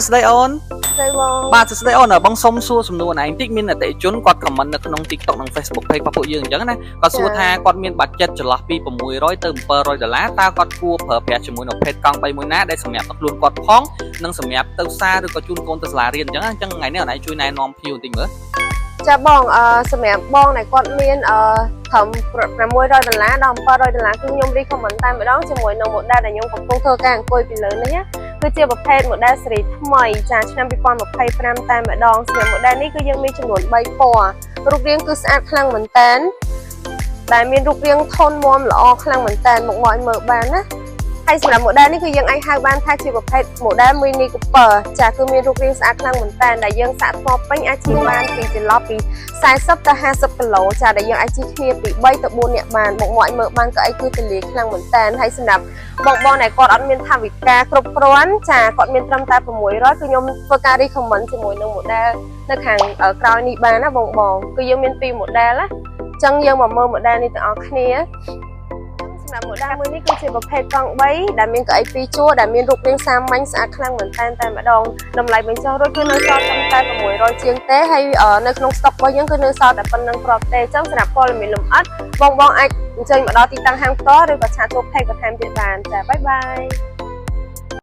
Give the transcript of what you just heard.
ស្ដីអូន ស្ដីបង បាទស្ដីអូនបងសុំសួរសំណួរណៃបន្តិចមានអតិជនគាត់ខមមិននៅក្នុង TikTok និង Facebook page របស់ពួកយើងអញ្ចឹងណាគាត់សួរថាគាត់មានបាត់ចិត្តចន្លោះពី$600ទៅ$700តើគាត់គួរប្រើប្រាស់ជាមួយនៅ page កង់3មួយណាដែលសម្រាប់ខ្លួនគាត់ផងនិងសម្រាប់ទៅផ្សារឬក៏ជូនកូនទៅសាលារៀនអញ្ចឹងថ្ងៃនេះអូនឯងជួយណែនាំភ្ញៀវបន្តិចមើលចាបងសម្រាប់បងដែលគាត់មានត្រឹម$600ដល់$700គឺខ្ញុំរីខមមិនតែម្ដងជាមួយនៅ model ដែលខ្ញុំកំពុងធ្វើការអង្គុយពីលើនេះណាគឺជាប្រភេទ model ស៊េរីថ្មីចាឆ្នាំ2025តែម្ដងសម្រាប់ model នេះគឺយើងមានចំនួន3ពណ៌រូបរាងគឺស្អាតខ្លាំងមែនតើដែលមានរូបរាងធន់មាំល្អខ្លាំងមែនតើមកមកឲ្យមើលបានណាហើយសម្រាប់ model នេះគឺយើងអាចហៅបានថាជាប្រភេទ model Mini Cooper ចាគឺមានរូបរាងស្អាតខ្លាំងមែនតើដែលយើងសាកថ្មពេញអាចជិះបានពីចន្លោះពី40ទៅ50គីឡូចាដែលយើងអាចជិះគ្នាពី3ទៅ4នាក់បានមកមកឲ្យមើលបានក៏អីគឺទលាខ្លាំងមែនតើហើយសម្រាប់បងដែលគាត់អត់មានថវិកាគ្រប់គ្រាន់ចាគាត់មានត្រឹមតែ$600គឺខ្ញុំធ្វើការ recommend ជាមួយនឹង model នៅខាងក្រោយនេះបានណាបងគឺយើងមាន2 model ណាអញ្ចឹងយើងមកមើល model នេះទាំងអស់គ្នាសម្រាប់ model មួយនេះគឺជាប្រភេទកង់3ដែលមានកៅអី2ជួរដែលមានរូបរាងសាមញ្ញស្អាតខ្លាំងមែនតើតែម្ដងតម្លៃបញ្ចុះរួចគឺនៅសល់ត្រឹមតែ$600ជាងទេហើយនៅក្នុង stock របស់យើងគឺនៅសល់តែប៉ុណ្្នឹងគ្រាប់ទេអញ្ចឹងសម្រាប់ព័ត៌មានលម្អិតបងអាចអញ្ជើញមកដល់ទីតាំងហាងផ្ទាល់ឬក៏ឆាតចូល page បន្ថែមទៀតបានចាបាយបាយ